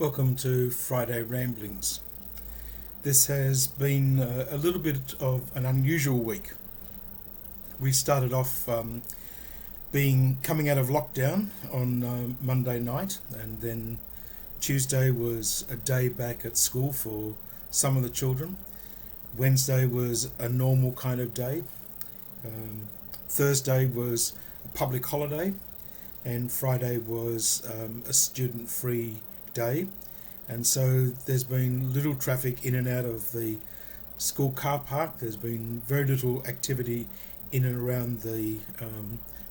Welcome to Friday Ramblings. This has been a little bit of an unusual week. We started off coming out of lockdown on Monday night, and then Tuesday was a day back at school for some of the children. Wednesday was a normal kind of day. Thursday was a public holiday, and Friday was a student-free day, and so there's been little traffic in and out of the school car park. There's been very little activity in and around the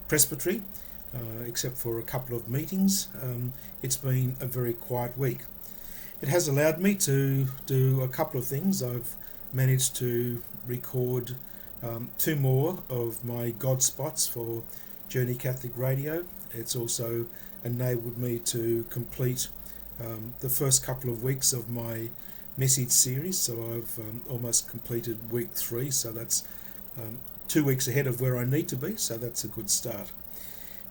presbytery, except for a couple of meetings. It's been a very quiet week. It has allowed me to do a couple of things. I've managed to record two more of my God spots for Journey Catholic Radio. It's also enabled me to complete the first couple of weeks of my message series, so I've almost completed week 3, so that's 2 weeks ahead of where I need to be, so that's a good start.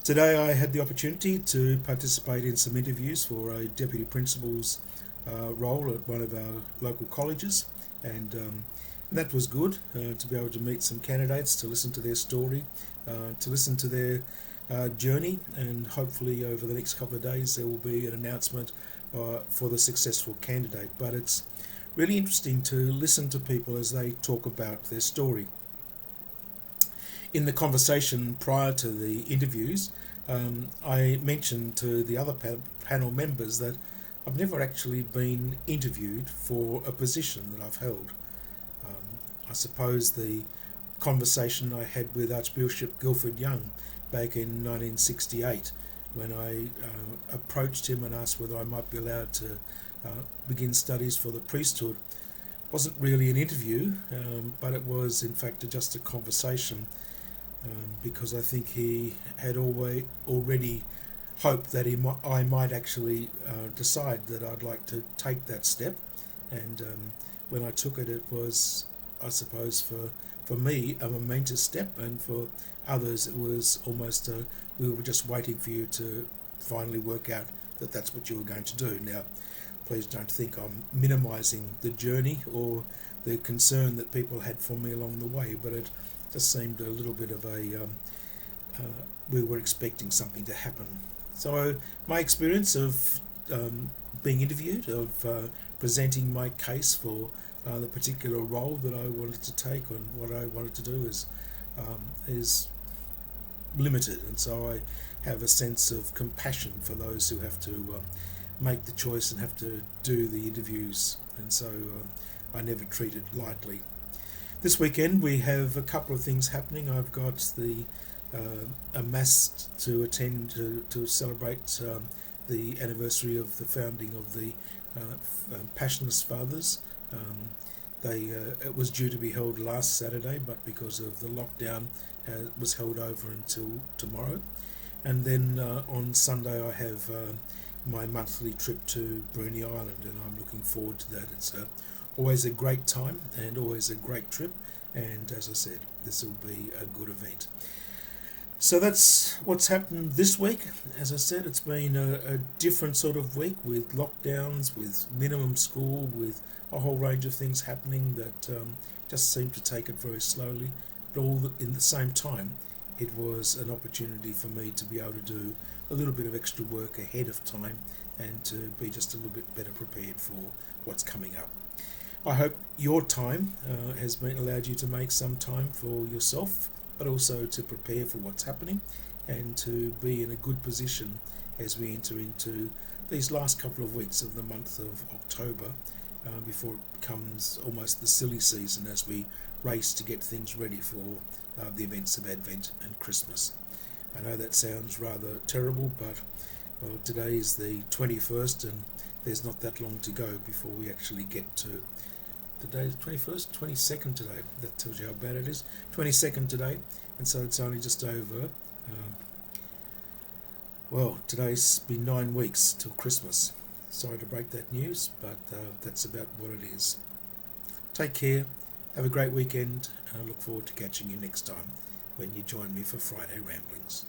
Today I had the opportunity to participate in some interviews for a deputy principal's role at one of our local colleges, and that was good to be able to meet some candidates, to listen to their story, to listen to their journey, and hopefully over the next couple of days there will be an announcement for the successful candidate. But it's really interesting to listen to people as they talk about their story. In the conversation prior to the interviews, I mentioned to the other panel members that I've never actually been interviewed for a position that I've held. I suppose the conversation I had with Archbishop Guildford Young back in 1968, when I approached him and asked whether I might be allowed to begin studies for the priesthood, wasn't really an interview, but it was in fact just a conversation, because I think he had already hoped that I might actually decide that I'd like to take that step, and when I took it, it was, I suppose, for me a momentous step, and for others it was almost we were just waiting for you to finally work out that that's what you were going to do. Now, please don't think I'm minimising the journey or the concern that people had for me along the way, but it just seemed a little bit of a we were expecting something to happen. So my experience of being interviewed, of presenting my case for the particular role that I wanted to take and what I wanted to do is limited, and so I have a sense of compassion for those who have to make the choice and have to do the interviews, and so I never treat it lightly. This weekend we have a couple of things happening. I've got a mass to attend to celebrate the anniversary of the founding of the Passionist Fathers. It was due to be held last Saturday, but because of the lockdown, it was held over until tomorrow. And then on Sunday I have my monthly trip to Bruny Island, and I'm looking forward to that. It's always a great time and always a great trip, and as I said, this will be a good event. So that's what's happened this week. As I said, it's been a different sort of week, with lockdowns, with minimum school, with a whole range of things happening that just seem to take it very slowly. But all in the same time, it was an opportunity for me to be able to do a little bit of extra work ahead of time and to be just a little bit better prepared for what's coming up. I hope your time has allowed you to make some time for yourself, but also to prepare for what's happening and to be in a good position as we enter into these last couple of weeks of the month of October, before it becomes almost the silly season as we race to get things ready for the events of Advent and Christmas. I know that sounds rather terrible, but well, today is the 21st and there's not that long to go before we actually get to the day. 21st, 22nd today. That tells you how bad it is. 22nd today, and so it's only just over. Today's been 9 weeks till Christmas. Sorry to break that news, but that's about what it is. Take care, have a great weekend, and I look forward to catching you next time when you join me for Friday Ramblings.